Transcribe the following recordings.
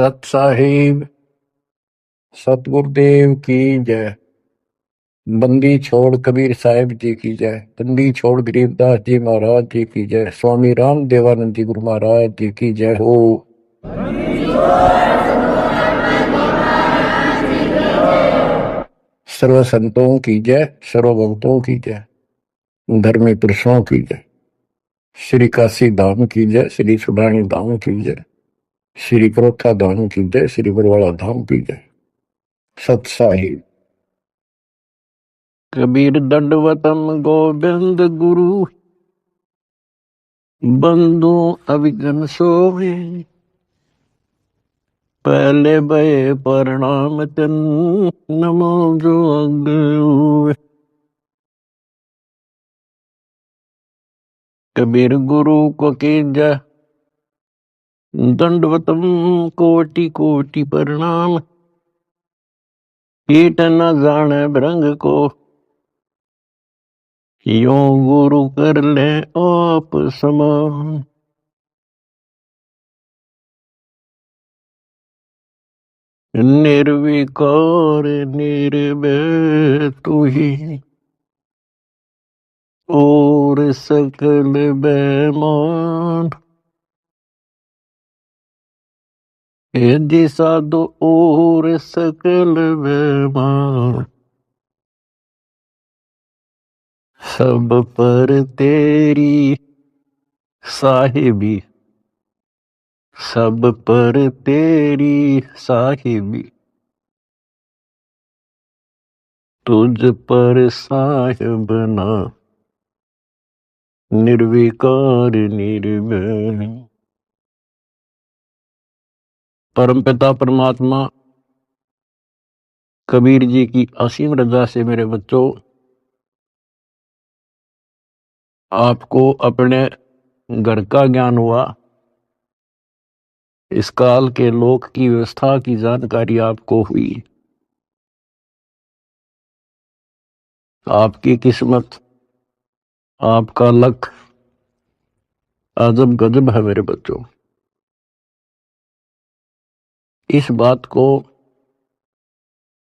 सत साहिब सतगुरुदेव की जय। बंदी छोड़ कबीर साहिब जी की जय। बंदी छोड़ गरीबदास जी महाराज जी की जय। स्वामी राम देवानंद जी गुरु महाराज जी की जय हो। सर्व संतों की जय, सर्व भक्तों की जय, धर्मी पुरुषों की जय। श्री काशी धाम की जय, श्री सुडानी धाम की जय, श्री क्रोथा धाम की जय, श्री बरवाड़ा धाम की जय। सत साहिब। कबीर दंडवतम गोविंद गुरु, बंधु अभिजन सोवे। पहले भय प्रणाम तन, नमो जो अग्र। कबीर गुरु को कीजय दंडवतम, कोटि कोटि प्रणाम। कीट न जाने भृंग को, यो गुरु कर ले आप समान। निर्विकार निर्भय तू ही, और सकल बेमान। यदि साधु और सकल बेमान, सब पर तेरी साहिबी, सब पर तेरी साहिबी। तुझ पर साहिब ना, निर्विकार निर्भय। परमपिता परमात्मा कबीर जी की असीम रजा से मेरे बच्चों, आपको अपने घर का ज्ञान हुआ। इस काल के लोक की व्यवस्था की जानकारी आपको हुई। आपकी किस्मत, आपका लक अजब गजब है मेरे बच्चों। इस बात को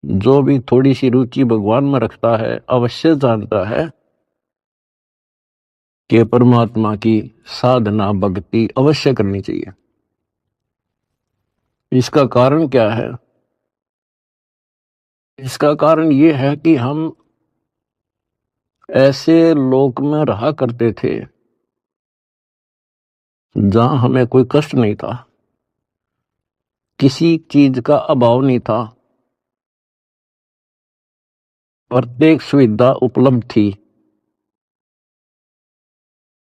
जो भी थोड़ी सी रुचि भगवान में रखता है अवश्य जानता है कि परमात्मा की साधना भक्ति अवश्य करनी चाहिए। इसका कारण क्या है? इसका कारण ये है कि हम ऐसे लोक में रहा करते थे जहां हमें कोई कष्ट नहीं था, किसी चीज का अभाव नहीं था, प्रत्येक सुविधा उपलब्ध थी।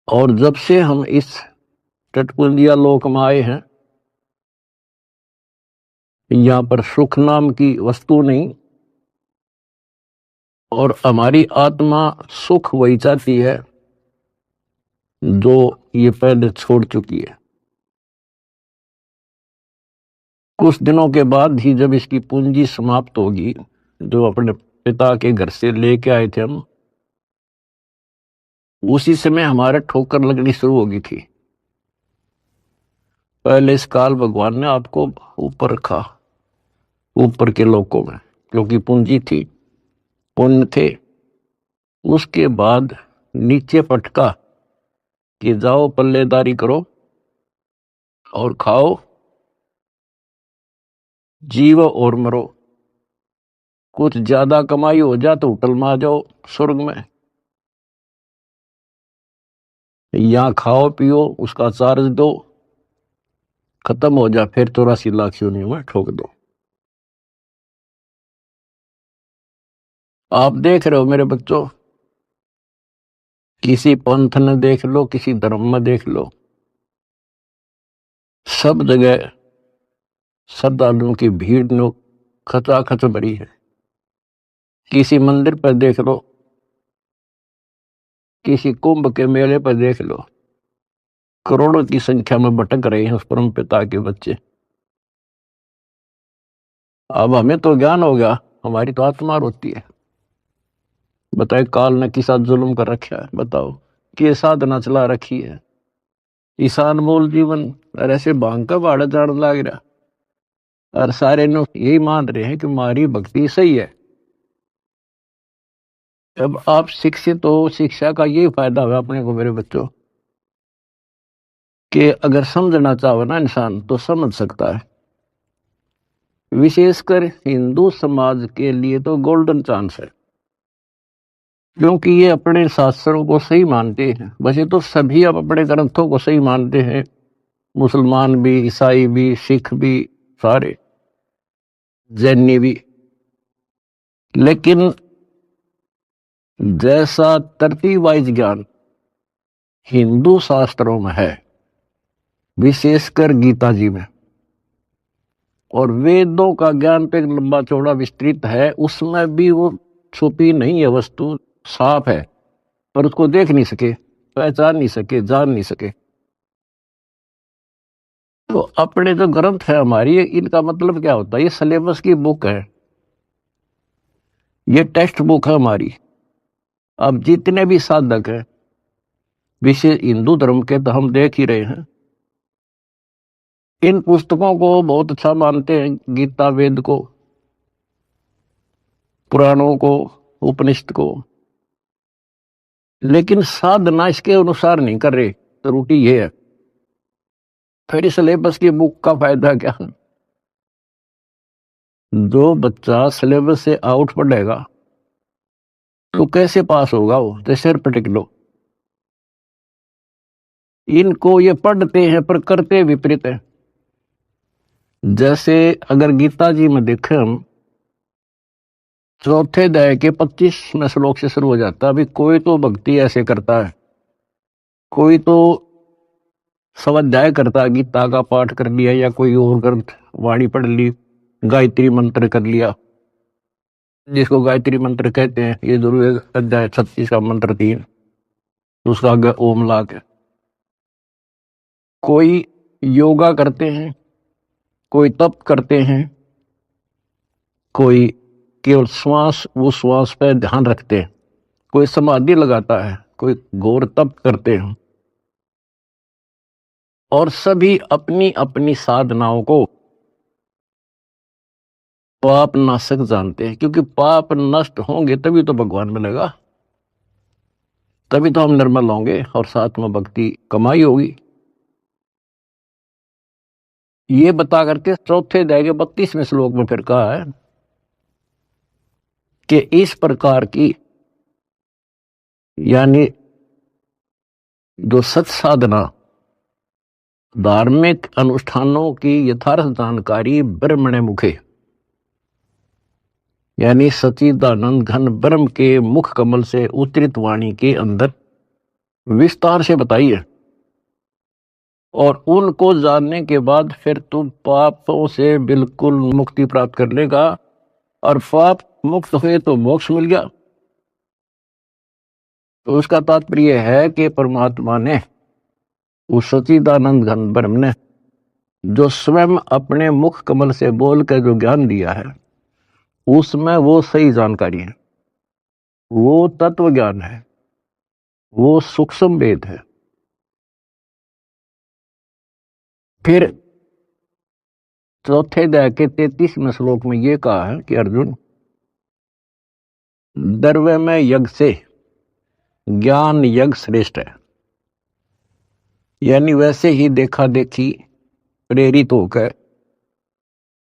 और जब से हम इस टटपुंजिया लोक में आए हैं, यहां पर सुख नाम की वस्तु नहीं, और हमारी आत्मा सुख वही चाहती है जो ये पहले छोड़ चुकी है। कुछ दिनों के बाद ही जब इसकी पूंजी समाप्त होगी, जो अपने पिता के घर से लेके आए थे हम, उसी समय हमारे ठोकर लगनी शुरू होगी थी। पहले इस काल भगवान ने आपको ऊपर रखा, ऊपर के लोकों में, क्योंकि पूंजी थी, पुण्य थे। उसके बाद नीचे पटका कि जाओ पल्लेदारी करो और खाओ, जीवो और मरो। कुछ ज्यादा कमाई हो जा तो होटल में आ जाओ स्वर्ग में, यहां खाओ पियो, उसका चार्ज दो, खत्म हो जा, फिर 84 लाख योनियों में ठोक दो। आप देख रहे हो मेरे बच्चों, किसी पंथ ने देख लो, किसी धर्म में देख लो, सब जगह श्रद्धालुओं की भीड़ नो खचाखच भरी है। किसी मंदिर पर देख लो, किसी कुंभ के मेले पर देख लो, करोड़ों की संख्या में भटक रहे हैं उस परम पिता के बच्चे। अब हमें तो ज्ञान हो गया, हमारी तो आत्मा रोती है। बताए काल ने किसा जुल्म कर रखा है, बताओ कि साधना चला रखी है, ईशान मूल जीवन और ऐसे भांग का भाड़ा जान लाग रहा। और सारे लोग यही मान रहे हैं कि हमारी भक्ति सही है। जब आप शिक्षित हो, शिक्षा का यही फायदा हुआ अपने को मेरे बच्चों, कि अगर समझना चाहो ना इंसान तो समझ सकता है। विशेषकर हिंदू समाज के लिए तो गोल्डन चांस है, क्योंकि ये अपने शास्त्रों को सही मानते हैं। वैसे तो सभी अब अपने ग्रंथों को सही मानते हैं, मुसलमान भी, ईसाई भी, सिख भी, सारे जैनी भी। लेकिन जैसा तरतीब वाइज ज्ञान हिंदू शास्त्रों में है, विशेषकर गीता जी में, और वेदों का ज्ञान तो एक लंबा चौड़ा विस्तृत है, उसमें भी वो छुपी नहीं है वस्तु, साफ है, पर उसको देख नहीं सके, पहचान नहीं सके, जान नहीं सके। तो अपने जो ग्रंथ है हमारी, इनका मतलब क्या होता है? ये सिलेबस की बुक है, ये टेक्स्ट बुक है हमारी। अब जितने भी साधक हैं विशेष हिंदू धर्म के, तो हम देख ही रहे हैं, इन पुस्तकों को बहुत अच्छा मानते हैं, गीता, वेद को, पुराणों को, उपनिषद को, लेकिन साधना इसके अनुसार नहीं कर रहे। त्रुटि ये है। फिर इस सिलेबस की बुक का फायदा क्या? जो बच्चा सिलेबस से आउट पढ़ेगा तो कैसे पास होगा? वो तो सिर पर टिक लो। इनको ये पढ़ते हैं पर करते विपरीत है। जैसे अगर गीता जी में देखें हम, चौथे अध्याय के 25वें श्लोक से शुरू हो जाता है। अभी कोई तो भक्ति ऐसे करता है, कोई तो स्वाध्याय करता है, गीता का पाठ कर लिया या कोई और ग्रंथ वाणी पढ़ ली, गायत्री मंत्र कर लिया, जिसको गायत्री मंत्र कहते हैं। ये जरूर अध्याय 36 का मंत्र 3, उसका आगे ओम ला के। कोई योगा करते हैं, कोई तप करते हैं, कोई केवल श्वास, वो श्वास पे ध्यान रखते हैं, कोई समाधि लगाता है, कोई घोर तप करते हैं। और सभी अपनी अपनी साधनाओं को पाप नाशक जानते हैं, क्योंकि पाप नष्ट होंगे तभी तो भगवान मिलेगा, तभी तो हम निर्मल होंगे और साथ में भक्ति कमाई होगी। ये बता करके चौथे अध्याय के 32वें श्लोक में फिर कहा है कि इस प्रकार की, यानी जो सत साधना, धार्मिक अनुष्ठानों की यथार्थ जानकारी ब्रह्मणे मुखे, यानी सच्चिदानंद घन ब्रह्म के मुख कमल से उतरित वाणी के अंदर विस्तार से बताई है। और उनको जानने के बाद फिर तुम पापों से बिल्कुल मुक्ति प्राप्त कर लेगा, और पाप मुक्त हुए तो मोक्ष मिल गया। तो उसका तात्पर्य है कि परमात्मा ने, उस सच्चिदानंद घन ब्रह्म ने, जो स्वयं अपने मुख कमल से बोल कर जो ज्ञान दिया है, उसमें वो सही जानकारी है, वो तत्व ज्ञान है, वो सूक्ष्म वेद है। फिर चौथे अध्याय के 33वें श्लोक में ये कहा है कि अर्जुन, द्रव्य में यज्ञ से ज्ञान यज्ञ श्रेष्ठ है। यानी वैसे ही देखा देखी प्रेरित होकर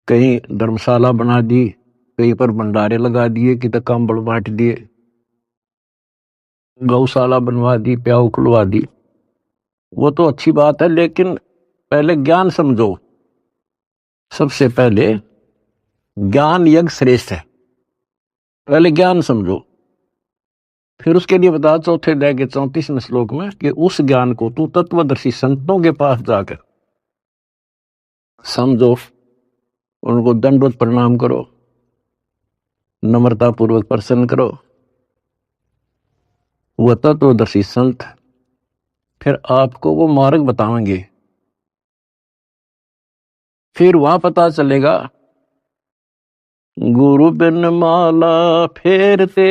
कहीं धर्मशाला बना दी, कहीं पर भंडारे लगा दिए, कि तो कंबल बांट दिए, गौशाला बनवा दी, प्याऊ खुलवा दी, वो तो अच्छी बात है, लेकिन पहले ज्ञान समझो। सबसे पहले ज्ञान यज्ञ श्रेष्ठ है, पहले ज्ञान समझो। फिर उसके लिए बता चौथे अध्याय के 34वें श्लोक में कि उस ज्ञान को तू तत्वदर्शी संतों के पास जाकर समझो, उनको दंडवत प्रणाम करो, नम्रता पूर्वक प्रसन्न करो। वह तत्वदर्शी संत फिर आपको वो मार्ग बताएंगे। फिर वहां पता चलेगा, गुरु बिन माला फेरते,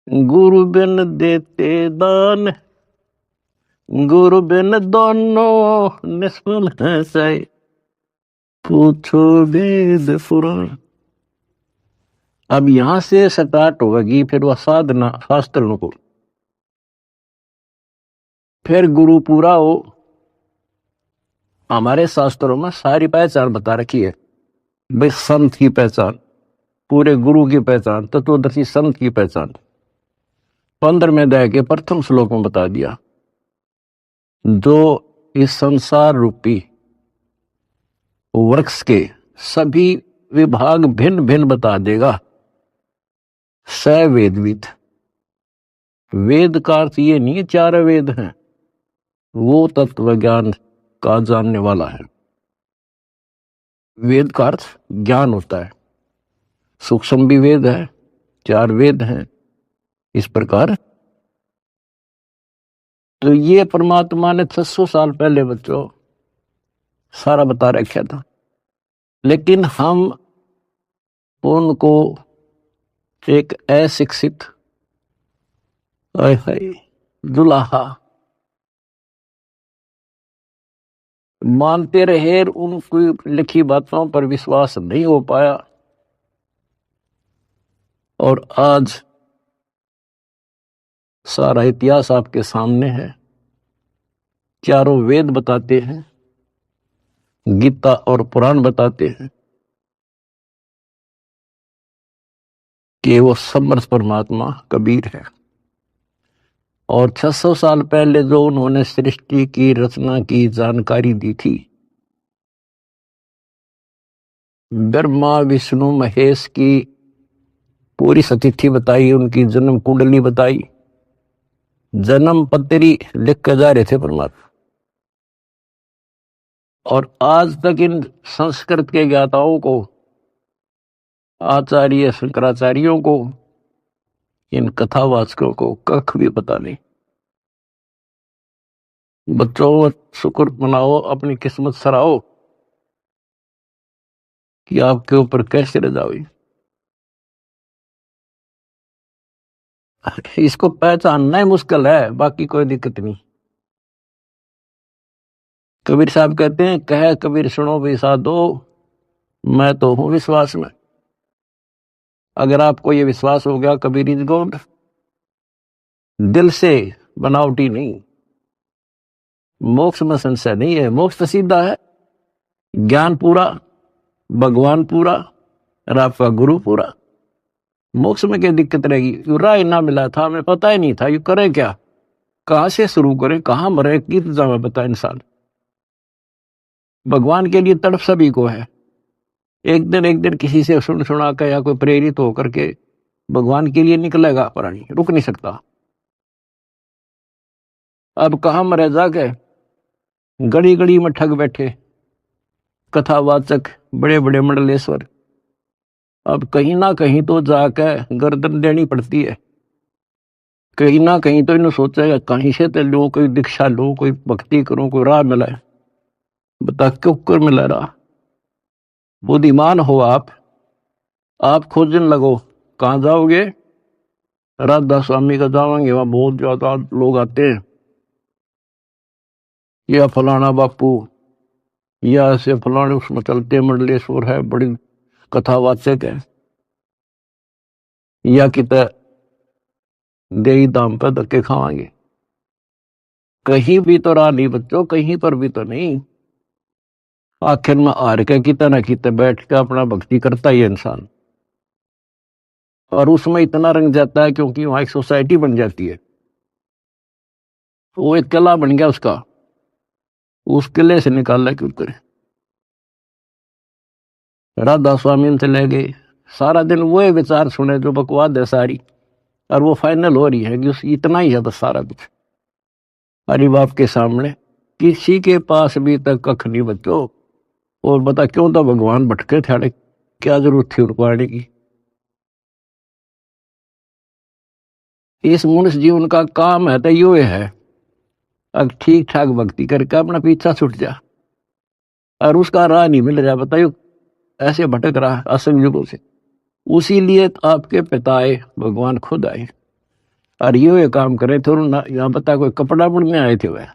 गुरु बिन देते दान, गुरु बिन दोनों निष्फल है सही। पूछो वेद पुराण। अब यहां से स्टार्ट होगी फिर वह साधना शास्त्र को, फिर गुरु पूरा हो। हमारे शास्त्रों में सारी पहचान बता रखी है भाई, संत की पहचान, पूरे गुरु की पहचान, तत्वदर्शी संत की पहचान 15वें अध्याय के प्रथम श्लोक में बता दिया। जो इस संसार रूपी वृक्ष के सभी विभाग भिन्न भिन्न बता देगा, स वेदविद। वेद का अर्थ ये नहीं चार वेद हैं, वो तत्व ज्ञान का जानने वाला है। वेद का अर्थ ज्ञान होता है, सूक्ष्म भी वेद है, चार वेद हैं इस प्रकार। तो ये परमात्मा ने 600 साल पहले बच्चों सारा बता रखा था, लेकिन हम उनको एक अशिक्षित दुलाहा मानते रहे, उनकी लिखी बातों पर विश्वास नहीं हो पाया। और आज सारा इतिहास आपके सामने है, चारों वेद बताते हैं, गीता और पुराण बताते हैं कि वो समर्थ परमात्मा कबीर है। और 600 साल पहले जो उन्होंने सृष्टि की रचना की जानकारी दी थी, ब्रह्मा विष्णु महेश की पूरी सतिथि बताई, उनकी जन्म कुंडली बताई, जन्म पत्री लिख कर जा रहे थे परमात्मा। और आज तक इन संस्कृत के ज्ञाताओं को, आचार्य शंकराचार्यों को, इन कथावाचकों को कख भी पता नहीं। बच्चों शुक्र मनाओ, अपनी किस्मत सराहो कि आपके ऊपर कैसे रजा हुई। इसको पहचानना ही मुश्किल है, बाकी कोई दिक्कत नहीं। कबीर साहब कहते हैं, कह कबीर सुनो भी साधो, मैं तो हूं विश्वास में। अगर आपको ये विश्वास हो गया कबीर इज गॉड, दिल से, बनावटी नहीं, मोक्ष में संशय नहीं है। मोक्ष तो सीधा है, ज्ञान पूरा, भगवान पूरा और आपका गुरु पूरा। मोक्ष में क्या दिक्कत रहेगी? यू राय ना मिला था, हमें पता ही नहीं था यू करे क्या, कहां से शुरू करें, कहां मरे, किस जगह बता। इंसान भगवान के लिए तड़प सभी को है। एक दिन किसी से सुन सुना कर या कोई प्रेरित होकर के भगवान के लिए निकलेगा, प्राणी रुक नहीं सकता। अब कहां मरे जाके, गड़ी गड़ी में ठग बैठे कथावाचक, बड़े बड़े मंडलेश्वर। अब कहीं ना कहीं तो जाकर गर्दन देनी पड़ती है, कहीं ना कहीं तो इन्हें सोचेगा कहीं से तो लो, कोई दीक्षा लो, कोई भक्ति करो, कोई राह मिला है। बता क्यों कर मिला रहा? बुद्धिमान हो आप खोजने लगो। कहां जाओगे? राधा स्वामी का जाओगे, वहां बहुत ज्यादा लोग आते हैं, या फलाना बापू, या ऐसे फलाने उसमें चलते मंडलेश्वर है, बड़ी कथावाचक है, या कित दे दाम पे धक्के खावांगे। कहीं भी तो राह नहीं बच्चों, कहीं पर भी तो नहीं। आखिर में हार के कितना ना कितना बैठ के अपना भक्ति करता ही है इंसान, और उसमें इतना रंग जाता है क्योंकि वहां एक सोसाइटी बन जाती है, वो एक किला बन गया उसका, उस किले से निकालना क्यों करे। राधा स्वामी से ले गए, सारा दिन वो विचार सुने जो बकवाद है सारी, और वो फाइनल हो रही है कि उस इतना ही है बस सारा कुछ हरि बाप के सामने। किसी के पास भी तक कख नहीं बच्चों। और बता क्यों तो भगवान भटके थे, क्या जरूरत थी उनको आने की। इस मनुष्य जीवन का काम है तो यो है, अब ठीक ठाक भक्ति करके अपना पीछा छूट जा, और उसका राह नहीं मिल रहा, बताइयो ऐसे भटक रहा असंयुगों से। उसी लिए आपके पिताए भगवान खुद आए और ये काम करे थे। ना यहाँ बता कोई कपड़ा बुनने आए थे वह,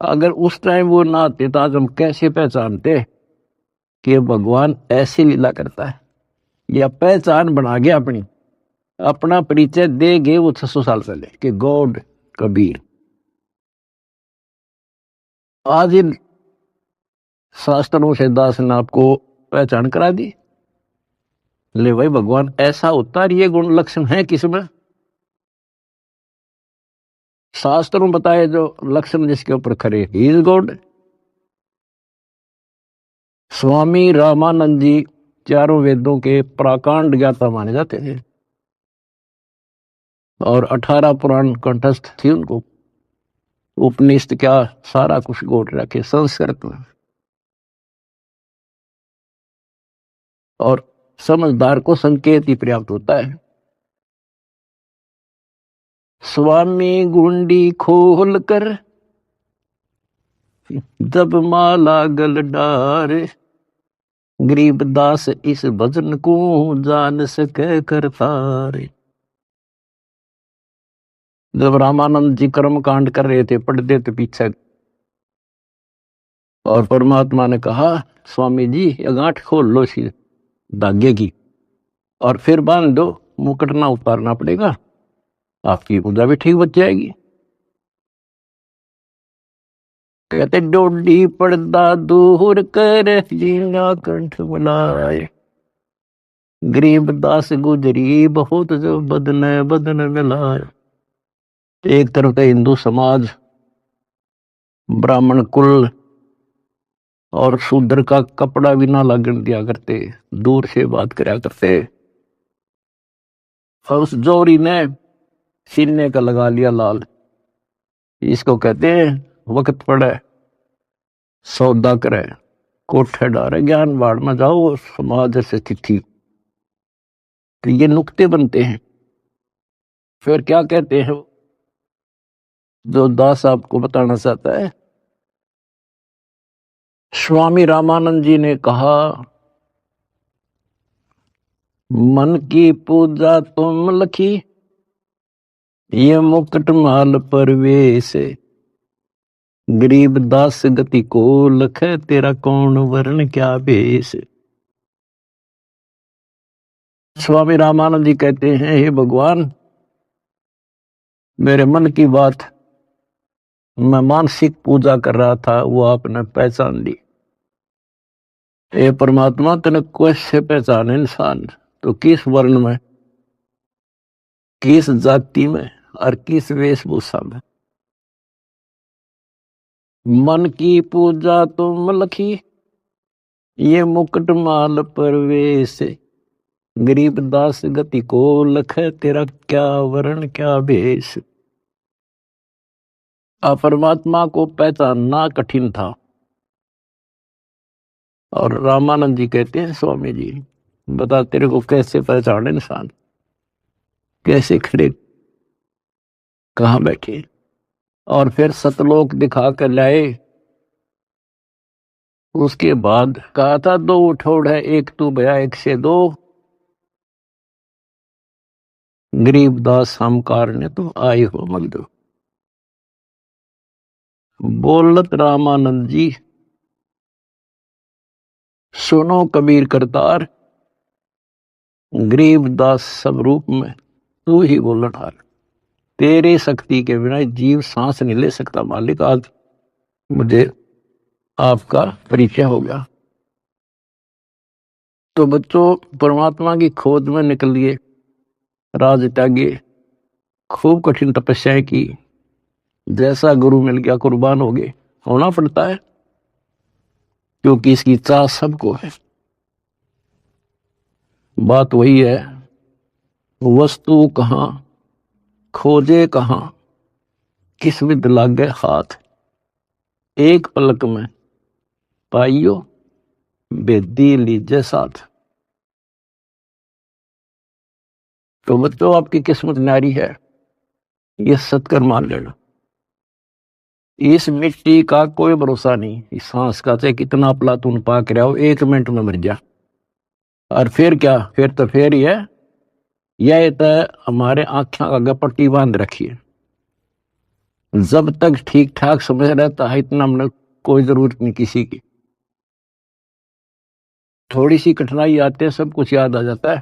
अगर उस टाइम वो ना आते तो आज हम कैसे पहचानते कि ये भगवान ऐसी लीला करता है, या पहचान बना गया अपनी, अपना परिचय दे गए वो 600 साल पहले कि गॉड कबीर। आज इन शास्त्रों से दास ने आपको पहचान करा दी। ले भाई भगवान ऐसा होता है, ये गुण लक्षण है किसमें? शास्त्रों बताए जो लक्षण जिसके ऊपर खरे, he is God. Swami Ramanand जी चारों वेदों के प्राकांड ज्ञाता माने जाते थे और 18 पुराण कंठस्थ थी उनको। उपनिषद क्या सारा कुछ गोट रखे संस्कृत में। और समझदार को संकेत ही पर्याप्त होता है। स्वामी गुंडी खोल कर जब माला गल डारे, गरीबदास इस भजन को जान सके करतारे। जब रामानंद जी कर्म कांड कर रहे थे, पढ़ते थे पीछे, और परमात्मा ने कहा स्वामी जी ये गांठ खोल लो इसी धागे की और फिर बांध दो, मुकुट ना उतारना पड़ेगा, आपकी पूजा भी ठीक बच जाएगी। कहते डोडी पर्दा दूर कर जीना कंठ बुलाए, गरीब दास गुजरी बहुत जो बदन बदन मिलाए। एक तरफ तो हिंदू समाज, ब्राह्मण कुल और शूद्र का कपड़ा भी ना लगन दिया करते, दूर से बात कराया करते। और उस जोरी ने सीने का लगा लिया लाल। इसको कहते हैं वक्त पड़े सौदा करे, कोठे डारे ज्ञान बाढ़ में जाओ, समाज से चिट्ठी। तो ये नुक्ते बनते हैं। फिर क्या कहते हैं जो दास आपको बताना चाहता है, स्वामी रामानंद जी ने कहा मन की पूजा तुम लखी, ये मुकुट माल परवेश, गरीब दास गति को लख, तेरा कौन वर्ण क्या भेष। स्वामी रामानंद जी कहते हैं हे भगवान, मेरे मन की बात मैं मानसिक पूजा कर रहा था, वो आपने पहचान ली। हे परमात्मा तेने कैसे पहचाने इंसान, तो किस वर्ण में, किस जाति में और किस वेशभूषा में। मन की पूजा तुम लखी, ये मुकुट माल परवेश, गरीब दास गति को लख, तेरा क्या वर्ण क्या भेष। परमात्मा को पहचानना कठिन था। और रामानंद जी कहते हैं स्वामी जी बता तेरे को कैसे पहचाने इंसान, कैसे खड़े कहां बैठे। और फिर सतलोक दिखा कर लाए। उसके बाद कहा था दो उठोड़ है, एक तू भया एक से दो, गरीबदास हमकार ने तो आए हो मगदो। बोलत रामानंद जी सुनो कबीर करतार, गरीबदास सब रूप में तू ही बोलत हार। तेरे शक्ति के बिना जीव सांस नहीं ले सकता मालिक, आज मुझे आपका परिचय हो गया। तो बच्चों परमात्मा की खोज में निकलिए, राज त्यागिए, खूब कठिन तपस्याएं की, जैसा गुरु मिल गया कुर्बान हो गए, होना पड़ता है क्योंकि इसकी चाह सबको है। बात वही है, वस्तु कहाँ खोजे कहाँ, किस विद लागे हाथ, एक पलक में पाइयो बेदी लीजे साथ। तो बच्चों आपकी किस्मत नारी है, ये सत्कर मान लेना। इस मिट्टी का कोई भरोसा नहीं, इस सांस का चाहे कितना प्लातून पाक रहा हो, 1 मिनट में मर जा। और फिर क्या, फिर तो फिर ही है, यह तो हमारे आंखें आगे पट्टी बांध रखी है, जब तक ठीक ठाक समझ रहता है इतना हमने कोई जरूरत नहीं किसी की। थोड़ी सी कठिनाई आते हैं सब कुछ याद आ जाता है।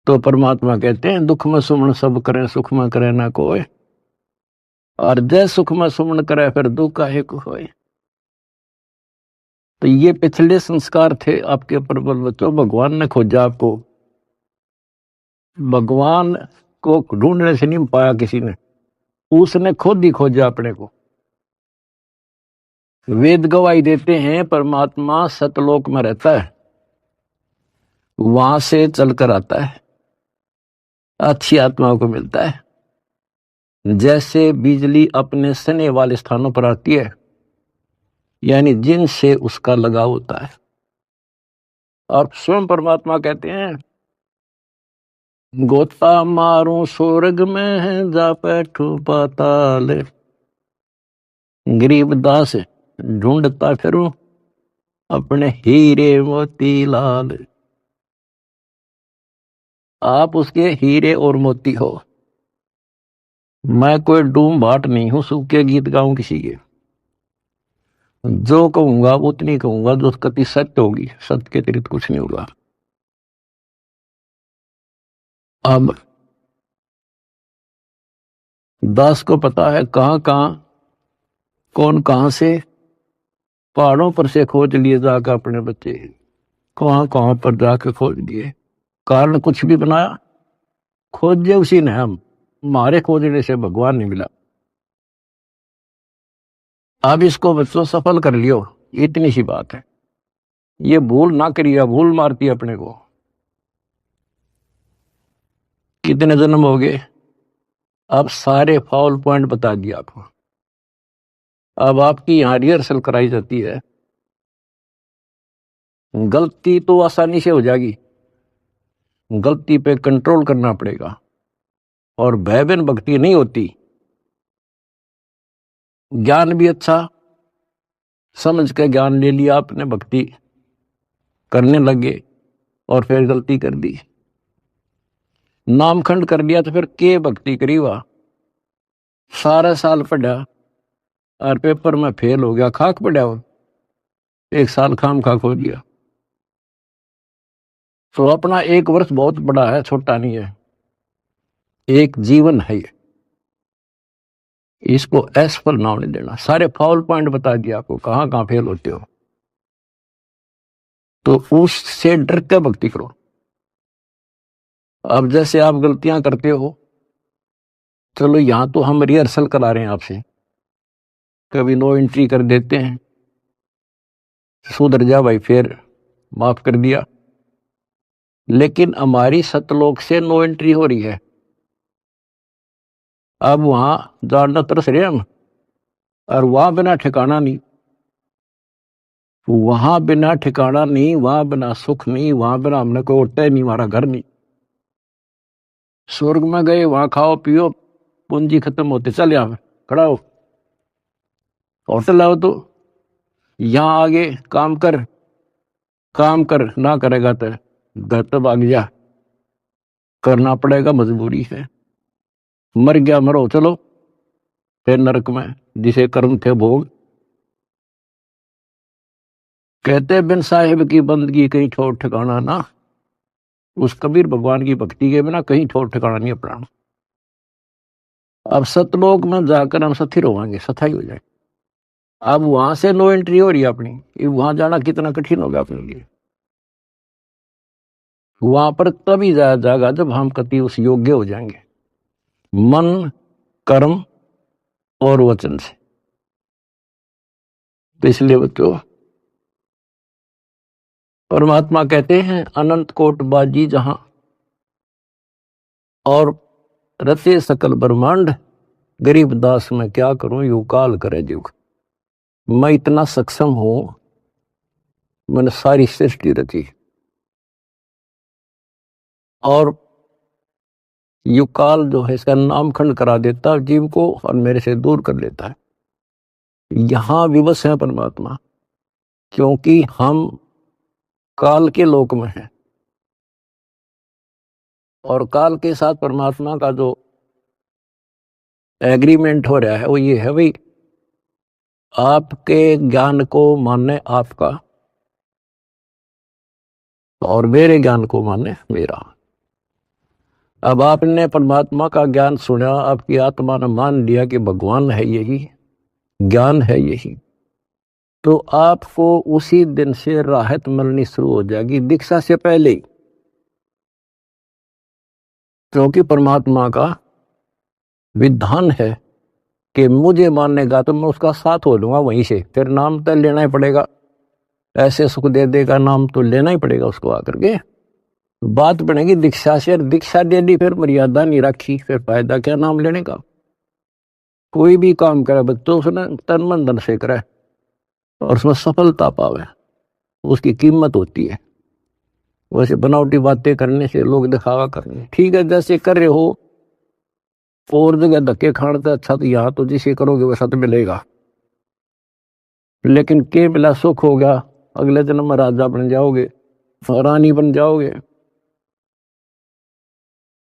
तो परमात्मा कहते हैं दुख में सुमन सब करे सुख में करे ना कोई, और जय सुख में सुमन करे फिर दुख काहे को होए। तो ये पिछले संस्कार थे आपके प्रबल बच्चों। भगवान ने खोजा आपको, भगवान को ढूंढने से नहीं पाया किसी ने, उसने खुद ही खोजा अपने को। वेद गवाही देते हैं परमात्मा सतलोक में रहता है, वहां से चलकर आता है, अच्छी आत्माओं को मिलता है। जैसे बिजली अपने सने वाले स्थानों पर आती है, यानी जिनसे उसका लगाव होता है। और स्वयं परमात्मा कहते हैं गोता मारूं स्वर्ग में जा बैठू पाताल, गरीबदास ढूंढता फिरूं अपने हीरे मोती लाल। आप उसके हीरे और मोती हो। मैं कोई डूम भाट नहीं हूं सूखे गीत गाऊं किसी के। जो कहूंगा उतनी कहूंगा जो कति सत्य होगी, सत्य के अतिरिक्त कुछ नहीं होगा। अब दास को पता है कहां कहां कौन कहां से पहाड़ों पर से खोज लिए जाकर अपने बच्चे, कहां कहां पर जाकर खोज लिए। कारण कुछ भी बनाया, खोजे उसी ने। हम हमारे खोजने से भगवान नहीं मिला। अब इसको बच्चों सफल कर लियो, इतनी सी बात है। ये भूल ना करिए, भूल मारती है अपने को। कितने जन्म हो गए, अब सारे फाउल पॉइंट बता दिया आपको। अब आपकी यहां रिहर्सल कराई जाती है। गलती तो आसानी से हो जाएगी, गलती पे कंट्रोल करना पड़ेगा। और भय बिन भक्ति नहीं होती। ज्ञान भी अच्छा समझ के ज्ञान ले लिया आपने, भक्ति करने लगे और फिर गलती कर दी, नामखंड कर लिया, तो फिर के भक्ति करी। हुआ सारा साल पढ़ा और पेपर में फेल हो गया, खाक पड़ा हो, एक साल खाम खाक हो दिया। तो अपना एक वर्ष बहुत बड़ा है, छोटा नहीं है, एक जीवन है ये। इसको असफल नाम नहीं देना। सारे फाउल पॉइंट बता दिया आपको, कहां कहां फेल होते हो। तो उससे डर के भक्ति करो। अब जैसे आप गलतियां करते हो, चलो यहां तो हम रिहर्सल करा रहे हैं आपसे, कभी नो एंट्री कर देते हैं, सुधर जा भाई, फिर माफ कर दिया। लेकिन हमारी सतलोक से नो एंट्री हो रही है। अब वहां जानना तरस रहे हम, और वहां बिना ठिकाना नहीं, वहां बिना ठिकाना नहीं, वहां बिना सुख नहीं, वहां बिना हमने कोई उठता ही नहीं, हमारा घर नहीं। स्वर्ग में गए, वहां खाओ पियो, पूंजी खत्म होते, चल यहां खड़ा हो, होटल आओ, तो यहां आगे काम कर, काम कर ना करेगा तो घर तो भाग जा, करना पड़ेगा, मजबूरी है। मर गया मरो, चलो फिर नरक में जिसे कर्म थे भोग। कहते बिन साहिब की बंदगी कहीं ठोर ठिकाना ना। उस कबीर भगवान की भक्ति के बिना कहीं ठोर ठिकाना नहीं अपना। अब सतलोक में जाकर हम स्थिर होंगे, सथाई हो जाए। अब वहां से नो एंट्री हो रही है अपनी, वहां जाना कितना कठिन होगा अपने लिए। वहां पर तभी जाया जाएगा जब हम कति उस योग्य हो जाएंगे, मन कर्म और वचन से। तो इसलिए बच्चों परमात्मा कहते हैं अनंत कोट बाजी जहां और रचे सकल ब्रह्मांड, गरीब दास मैं क्या करूं यू काल करे जुग। मैं इतना सक्षम हूं, मैंने सारी सृष्टि रची और युकाल जो है इसका नामखंड करा देता है जीव को और मेरे से दूर कर लेता है। यहां विवश है परमात्मा, क्योंकि हम काल के लोक में हैं और काल के साथ परमात्मा का जो एग्रीमेंट हो रहा है वो ये है भाई, आपके ज्ञान को माने आपका और मेरे ज्ञान को माने मेरा। अब आपने परमात्मा का ज्ञान सुना, आपकी आत्मा ने मान लिया कि भगवान है यही, ज्ञान है यही, तो आपको उसी दिन से राहत मिलनी शुरू हो जाएगी, दीक्षा से पहले ही। क्योंकि परमात्मा का विधान है कि मुझे मानेगा तो मैं उसका साथ हो लूंगा वहीं से, फिर नाम तो लेना ही पड़ेगा, ऐसे सुख दे देगा नाम तो लेना ही पड़ेगा उसको आकर के। बात बनेगी दीक्षा से, दीक्षा दे दी फिर मर्यादा नहीं रखी, फिर फायदा क्या नाम लेने का। कोई भी काम करे बच्चों उसने तन मन धन से करे और उसमें सफलता पावे, उसकी कीमत होती है। वैसे बनावटी बातें करने से, लोग दिखावा करने, ठीक है जैसे कर रहे हो और जगह धक्के खाने से अच्छा तो यहाँ तो जिसे करोगे वैसा तो मिलेगा, लेकिन के मिला सुख हो गया, अगले जन्म में राजा बन जाओगे, रानी बन जाओगे।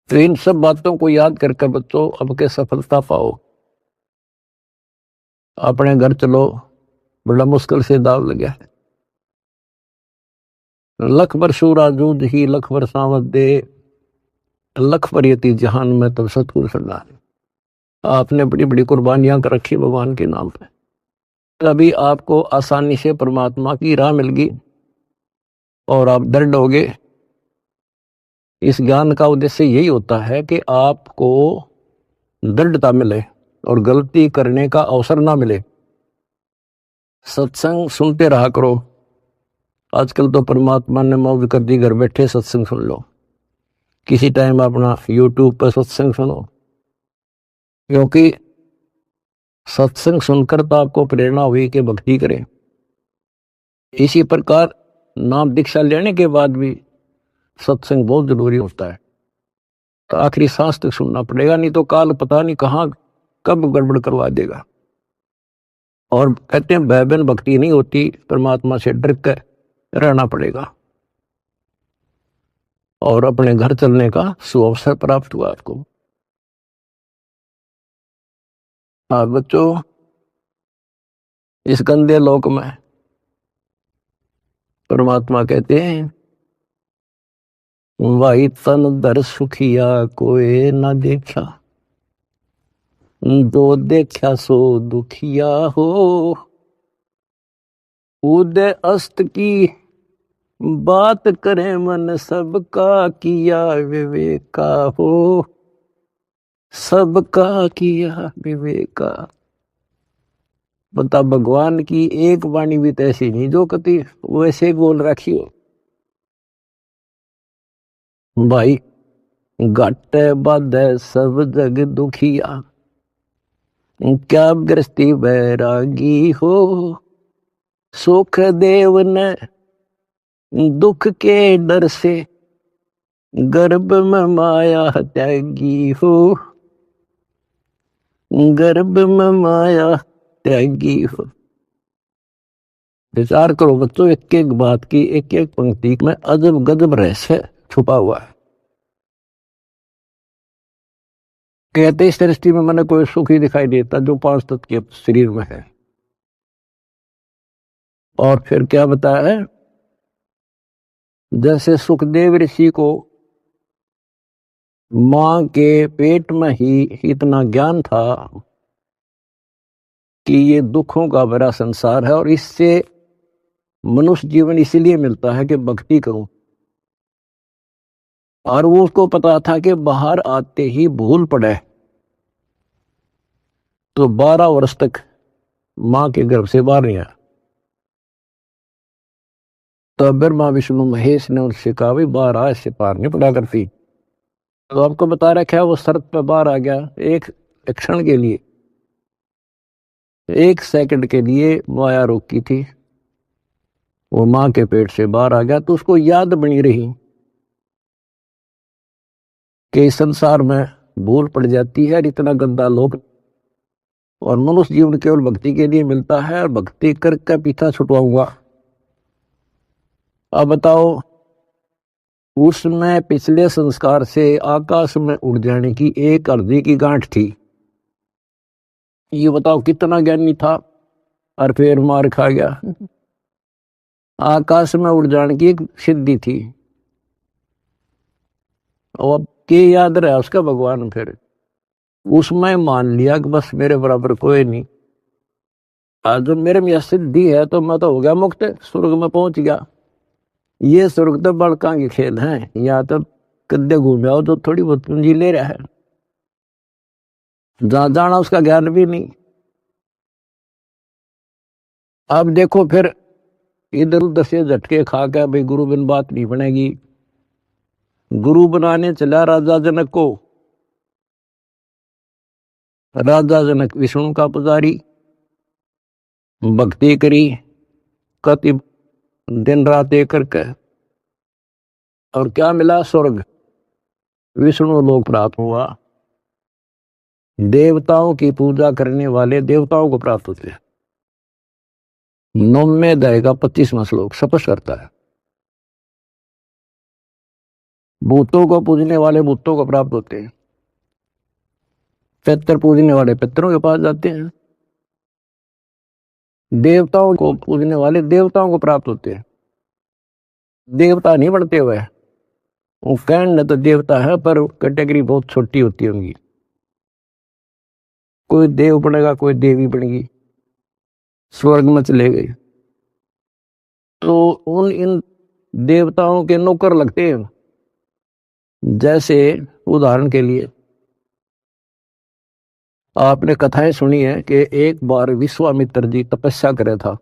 तो इन सब बातों को याद करके बच्चों अब के सफलता पाओ। अपने घर चलो, बड़ा मुश्किल से दाव लगे, लख बर सूराजूद ही लख बर सावत दे, लख पर यति जहान में तब सतगुरु सरदार। आपने बड़ी बड़ी कुर्बानियां कर रखी भगवान के नाम पे, तभी आपको आसानी से परमात्मा की राह मिल गई और आप दृढ़ हो गए। इस ज्ञान का उद्देश्य यही होता है कि आपको दृढ़ता मिले और गलती करने का अवसर ना मिले। सत्संग सुनते रहा करो। आजकल तो परमात्मा ने मौज कर दी, घर बैठे सत्संग सुन लो, किसी टाइम अपना यूट्यूब पर सत्संग सुनो, क्योंकि सत्संग सुनकर तो आपको प्रेरणा हुई कि भक्ति करें। इसी प्रकार नाम दीक्षा लेने के बाद भी सत्संग बहुत जरूरी होता है, तो आखिरी सांस तक सुनना पड़ेगा, नहीं तो काल पता नहीं कहाँ कब गड़बड़ करवा देगा। और कहते हैं भयबन भक्ति नहीं होती, परमात्मा से डर कर रहना पड़ेगा और अपने घर चलने का सुअवसर प्राप्त हुआ आपको। हाँ बच्चों, इस गंदे लोक में परमात्मा कहते हैं वाही तन दर सुखिया कोई ना देखा, जो देखा सो दुखिया हो, उदय अस्त की बात करे मन सबका किया विवेका हो, सबका किया विवेका। बता भगवान की एक वाणी भी तो ऐसी नहीं जो कति वैसे बोल रखी हो। भाई घट बाध सब जग दुखिया, क्या गृहस्थी बैरागी हो, सुख देव ने दुख के डर से गर्भ में माया त्यागी हो, गर्भ में माया त्यागी हो। विचार करो बच्चों, एक एक बात की, एक एक पंक्ति में अजब गजब रहस्य छुपा हुआ है। कहते इस दृष्टि में मैंने कोई सुख ही दिखाई देता जो 5 तत्व के शरीर में है। और फिर क्या बताया है, जैसे सुखदेव ऋषि को मां के पेट में ही इतना ज्ञान था कि ये दुखों का भरा संसार है और इससे मनुष्य जीवन इसीलिए मिलता है कि भक्ति करूं, और वो उसको पता था कि बाहर आते ही भूल पड़े तो 12 वर्ष तक मां के गर्भ से बाहर नहीं आया। तो ब्रह्मा विष्णु महेश ने उनसे कहा भाई बाहर आ, इससे पार नहीं पड़ा करती। तो आपको बता रखा है वो शर्त पे बाहर आ गया, एक क्षण के लिए, 1 सेकंड के लिए माया रोकी थी, वो मां के पेट से बाहर आ गया। तो उसको याद बनी रही कि इस संसार में भूल पड़ जाती है, इतना गंदा लोक, और मनुष्य जीवन केवल भक्ति के लिए मिलता है और भक्ति करके पीछा छुटवाऊंगा। अब बताओ, उसमें पिछले संस्कार से आकाश में उड़ जाने की एक अर्जी की गांठ थी, ये बताओ कितना ज्ञानी था और फिर मार खा गया। आकाश में उड़ जाने की एक सिद्धि थी, और अब के याद रहा उसका भगवान, फिर उसमें मान लिया कि बस मेरे बराबर कोई नहीं। आज जब मेरे में यह सिद्धि है तो मैं तो हो गया मुक्त, स्वर्ग में पहुंच गया। ये स्वर्ग तो बड़का के खेल है, यहाँ तो कद्दे घूम आओ तो थोड़ी बहुत पूंजी ले रहा है, जहां जाना उसका ज्ञान भी नहीं। अब देखो फिर इधर उधर से झटके खा के भाई गुरु बिन बात नहीं बनेगी। गुरु बनाने चला राजा जनक को। राजा जनक विष्णु का पुजारी, भक्ति करी कति दिन रात एक करके, और क्या मिला? स्वर्ग, विष्णु लोक प्राप्त हुआ। देवताओं की पूजा करने वाले देवताओं को प्राप्त होते हैं। 9वें अध्याय का 25वां श्लोक स्पष्ट करता है। भूतों को पूजने वाले भूतों को प्राप्त होते हैं, पितर पूजने वाले पितरों के पास जाते हैं, देवताओं को पूजने वाले देवताओं को प्राप्त होते हैं। देवता नहीं बनते हुए, वो कहने तो देवता है पर कैटेगरी बहुत छोटी होती है उनकी। कोई देव बनेगा, कोई देवी बनेगी, स्वर्ग में चले गए तो उन इन देवताओं के नौकर लगते हैं। जैसे उदाहरण के लिए आपने कथाएं सुनी है कि एक बार विश्वामित्र जी तपस्या करे था।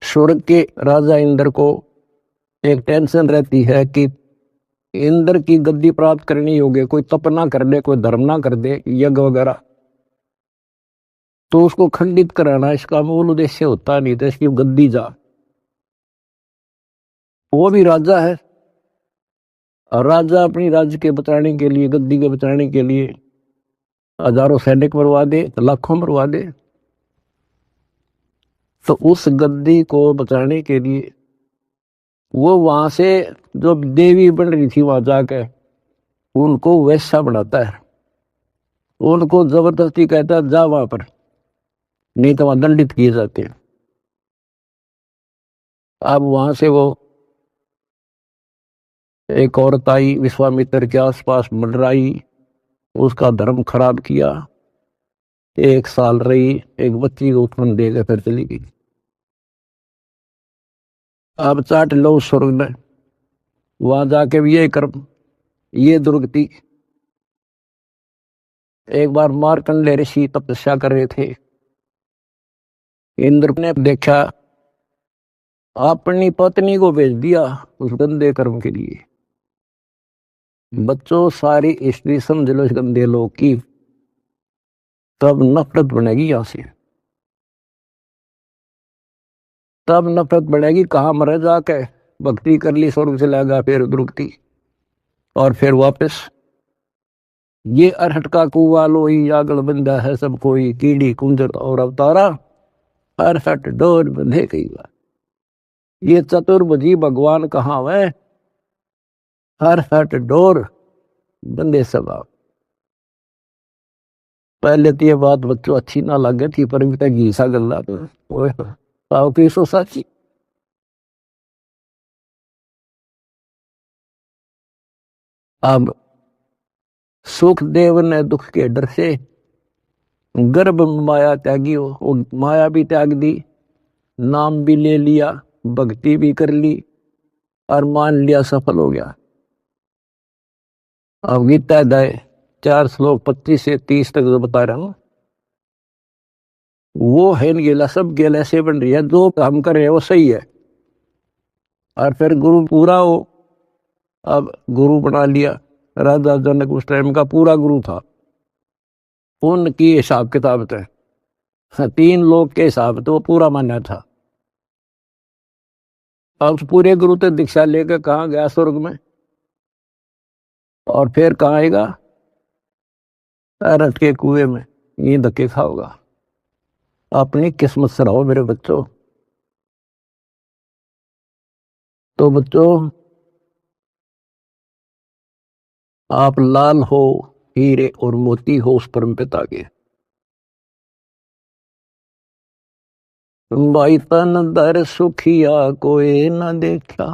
स्वर्ग के राजा इंद्र को एक टेंशन रहती है कि इंद्र की गद्दी प्राप्त करनी होगी, कोई तप ना कर दे, कोई धर्म ना कर दे, यज्ञ वगैरह, तो उसको खंडित कराना इसका मूल उद्देश्य होता नहीं था, इसकी गद्दी जा। वो भी राजा है, और राजा अपनी राज्य के बचाने के लिए, गद्दी के बचाने के लिए हजारों सैनिक मरवा दे, लाखों मरवा दे। तो उस गद्दी को बचाने के लिए वो वहां से जो देवी बन रही थी वहां जाकर उनको वैसा बनाता है, उनको जबरदस्ती कहता है जा वहां पर, नहीं तो वहां दंडित किए जाते हैं। अब वहां से वो एक औरत आई, विश्वामित्र के आसपास मंडराई, उसका धर्म खराब किया, 1 साल रही, एक बच्ची को उत्पन्न देकर फिर चली गई। अब चाट लो स्वर्ग में, वहां जाके भी ये कर्म, ये दुर्गति। एक बार मार्कंडेय ऋषि तपस्या कर रहे थे, इंद्र ने देखा, अपनी पत्नी को भेज दिया उस गंदे कर्म के लिए। बच्चों सारी स्त्री समझ लो इस गंदे लोग की, तब नफरत बनेगी यहां से, तब नफरत बढ़ेगी। कहां मरे जाके, भक्ति कर ली स्वर्ग चला गया, फिर दुर्गति, और फिर वापस ये अरहट का कुआ लोई आगल बंदा है सब कोई, कीड़ी कुंजर और अवतारा, अरहट डोर बंधे कई बार। ये चतुर्भुजी भगवान कहाँ है? अरहट डोर बंदे सब आप। पहले तो ये बात बच्चों अच्छी ना लगे थी, पर भी घी सा गल्ला तो की सो साची। अब सुखदेव ने दुख के डर से गर्भ में माया त्यागी, वो माया भी त्याग दी, नाम भी ले लिया, भक्ति भी कर ली, और मान लिया सफल हो गया। अब गीता अध्याय 4 श्लोक 25 से 30 तक जो बता रहा हूं, वो है गेला, सब गेला ऐसे बन रही है, जो हम कर रहे हैं वो सही है, और फिर गुरु पूरा हो। अब गुरु बना लिया, राजा जनक उस टाइम का पूरा गुरु था, उनकी हिसाब किताब थे, 3 लोग के हिसाब तो वो पूरा माना था। अब पूरे गुरु तो दीक्षा लेकर कहाँ गया? स्वर्ग में। और फिर कहाँ आएगा? अरहट के कुएं में, ये धक्के खाओगा। अपनी किस्मत से रहो मेरे बच्चों। तो बच्चों, आप लाल हो हीरे और मोती हो उस परम पिता के। भाई तन दर सुखिया कोई न देखा,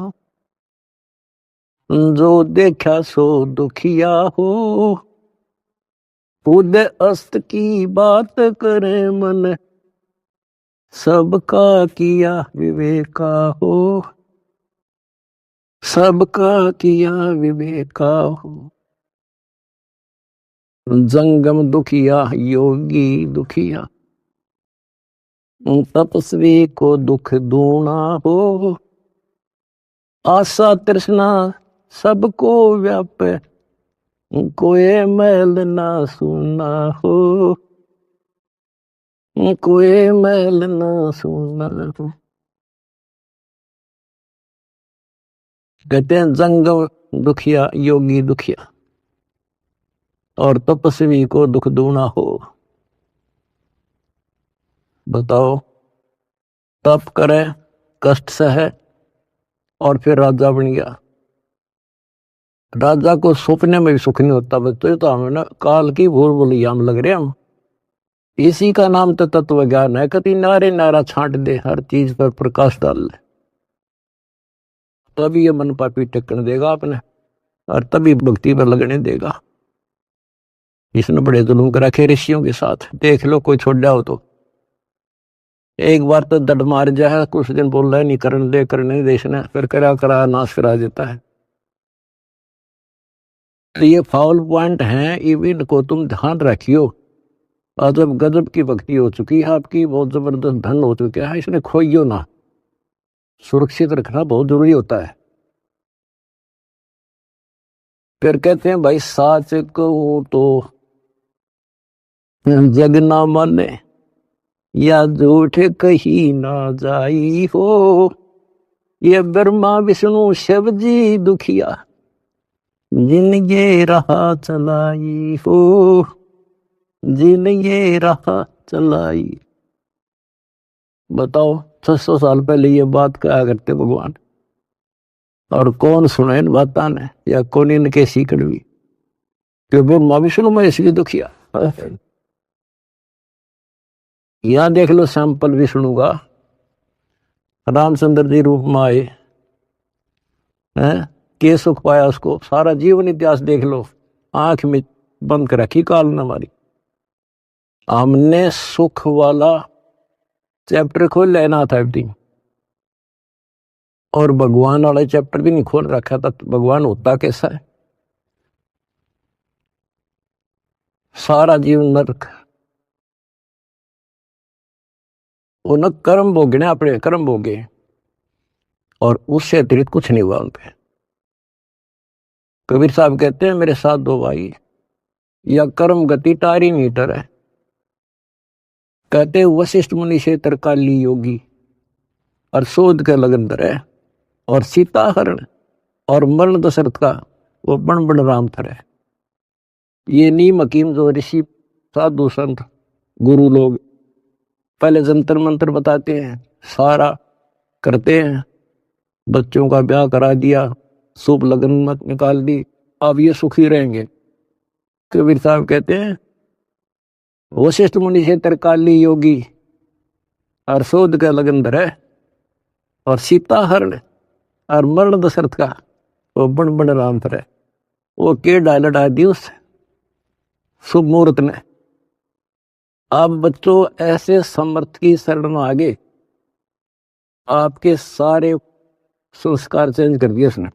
जो देखा सो दुखिया हो। खुद अस्त की बात करे मन, सबका किया विवेका हो। सबका किया विवेका हो। जंगम दुखिया योगी दुखिया, तपस्वी को दुख दूना हो। आशा तृष्णा सबको व्यापे, कोई मैल ना सुना हो। कोई मैल ना सुना हो। कहते हैं जंगम दुखिया योगी दुखिया, और तपस्वी को दुख दूना हो। बताओ, तप करे, कष्ट सहे, और फिर राजा बन गया। राजा को सपने में भी सुख नहीं होता। बच्चों, तो हमें ना काल की भूल भुलैया में लग रहे हम। इसी का नाम तो तत्व ज्ञान है। कभी नारे नारा छांट दे, हर चीज पर प्रकाश डाल दे, तभी ये मन पापी टेकन देगा आपने, और तभी भक्ति पर लगने देगा। इसने बड़े जुल्म कर रखे ऋषियों के साथ। देख लो, कोई छोड़ जाओ तो एक बार तो दड़ मार जाए, कुछ दिन बोल रहा है नहीं करने दे, करने दे, इसने फिर करा करा नाश करा देता है। तो ये फाउल पॉइंट है, इनको तुम ध्यान रखियो। अजब गजब की भक्ति हो चुकी है आपकी, बहुत जबरदस्त धन हो चुका है, इसने खोइयो ना। सुरक्षित रखना बहुत जरूरी होता है। फिर कहते हैं भाई, साच कहूं तो जग ना माने, या झूठ कही ना जाई हो। ये ब्रह्मा विष्णु शिव जी दुखिया, जिन ये राह चलाई हो। जिन ये राह चलाई। बताओ, 600 साल पहले ये बात कहा करते भगवान, और कौन सुने इन बातों ने, या कौन इनके सीकड़ भी, कि ब्रह्मा विष्णु में इसलिए दुखिया। यहां देख लो सैंपल विष्णु का। रामचंद्र जी रूप में आए हैं, के सुख पाया उसको। सारा जीवन इतिहास देख लो, आंख में बंद कर रखी काल ने हमारी। हमने सुख वाला चैप्टर खोल लेना था अभी, और भगवान वाला चैप्टर भी नहीं खोल रखा था। तो भगवान होता कैसा है? सारा जीवन नरक। उन कर्म भोगने, अपने कर्म भोगे, और उससे अतिरिक्त कुछ नहीं हुआ उनपे। कबीर साहब कहते हैं, मेरे साथ दो भाई, या कर्म गति टारी मीटर है। कहते वशिष्ठ मुनि से तरकाली योगी, और शोध के लगन धरे, और सीता हरण, और मरण दशरथ का वो बण बण राम थरे। ये नीम हकीम जो ऋषि साधु संत गुरु लोग पहले जंतर मंत्र बताते हैं, सारा करते हैं, बच्चों का ब्याह करा दिया, शुभ लगन मत निकाल दी, अब ये सुखी रहेंगे। कबीर साहब कहते हैं, वशिष्ठ मुनि से तरकाली योगी, और शोध का लगन धरे, और सीता हरण, और मरण दशरथ का वो बण बण राम थरे। वो के डाल दी उस शुभ मुहूर्त ने। अब बच्चों, ऐसे समर्थ की शरण में आगे आपके सारे संस्कार चेंज कर दिए उसने।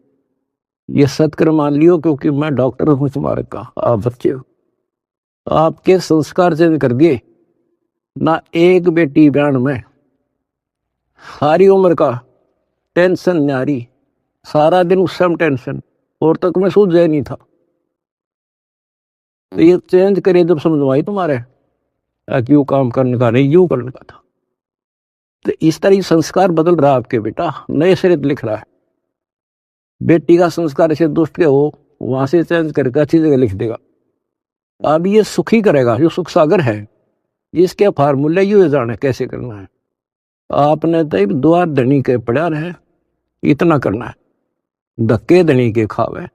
ये सत्कर्म मान लियो, क्योंकि मैं डॉक्टर हूं तुम्हारे का, आप बच्चे हो। आपके संस्कार चेंज कर दिए ना। एक बेटी ब्यान में सारी उम्र का टेंशन न्यारी, सारा दिन उस समय टेंशन, और तक मैं सूझ नहीं था। तो ये चेंज करे जब समझवाई तुम्हारे, क्यों काम करने का नहीं, यूं करने का था। तो इस तरह संस्कार बदल रहा है आपके बेटा, नए सिरे लिख रहा है। बेटी का संस्कार ऐसे दुष्ट के हो, वहां से चेंज करके अच्छी जगह लिख देगा। अब ये सुखी करेगा, जो सुख सागर है, इसके फार्मूले यू जाने कैसे करना है। आपने तो द्वार धनी के पड़ा रहे, इतना करना है। धक्के धनी के खावे,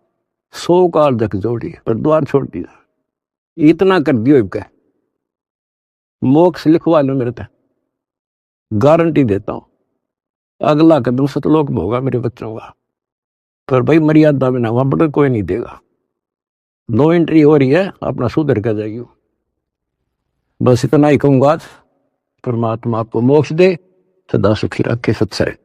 100 काल धक जोड़ी, पर द्वार छोड़ दिया। इतना कर दियो इनके, मोक्ष लिखवा लो मेरे तक, गारंटी देता हूं। अगला कदम सतलोक में होगा मेरे बच्चों का, पर भाई मर्यादा बिना वहां पर कोई नहीं देगा। 2 एंट्री हो रही है, अपना सुधर कर जाइयो। बस इतना ही कहूंगा। परमात्मा आपको मोक्ष दे, सदा सुखी रखे। सत्संग।